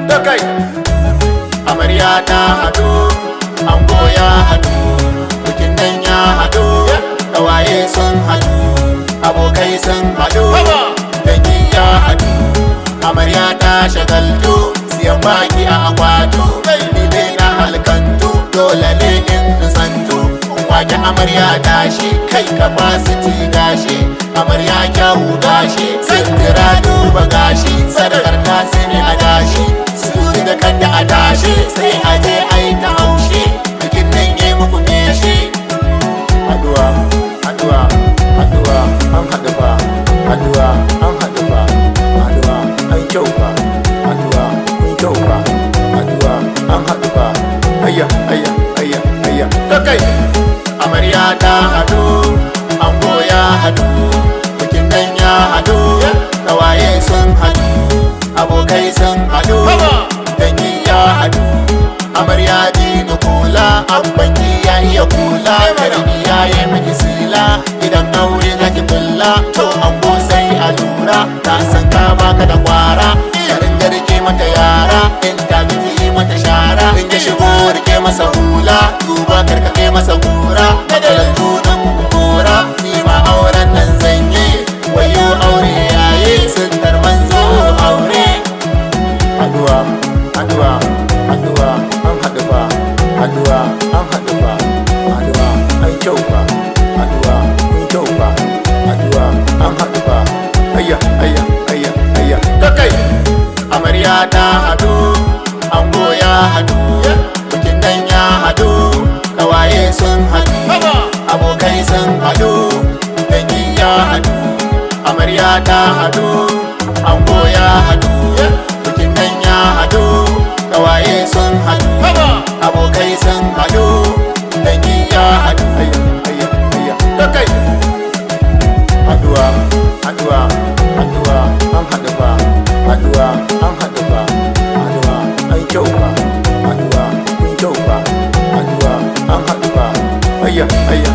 da kai amarya ta hadu ango ya hadu bikin nan ya hadu kawaye sun hadu abokai sun hadu dangi ya hadu amarya ta shagaltu siyan baki a akwatu ni na halkantu dole ne in santu wake amarya tashi kai capacity gashi amarya kyawu gashi sintira duba gashi sadakar ta sani a dashi su da kan da a tashi sai a je ai ta haushi bikin nan yi muku meshi haduwa haduwa haduwa an haɗu ba haduwa an haɗu ba haduwa an kyau ba haduwa kun kyau ba haduwa an haɗu ba ayya ayya ayya ayya da kai amarya ta hadu ango ya hadu bikin nan ya hadu kawaye sun hadu abokai sun hadu dangi ya hadu amarya dina kula abbanki ya iya kula karni ya yi miki sila idan aure zaki bulla to ango sai a lura ta san ka baka da kwara sharin da rike mata yara in ta biki mata shara in ya shigo rike masa hula duba karkake masa kura matsalar junan kura ni ma auren nan zan yi wayo aure yayi sunnar manzo aure haduwa haduwa haduwa an haɗu ba haduwa an haɗu ba haduwa an kyau ba haduwa kun kyau ba haduwa an haɗu ba ayya ayya ayya ayya da kai amarya ta hadu ango ya hadu bikin nan ya hadu kawaye sun hadu abokai sun hadu dangi ya hadu amarya ta hadu ango ya hadu bikin nan ya hadu kawaye sun hadu abokai sun hadu dangi ya hadu ayya ayya ayya da kai haduwa haduwa haduwa an haɗu ba haduwa an haɗu ba haduwa an kyau ba haduwa kun kyau ba haduwa an haɗu ba ayya ayya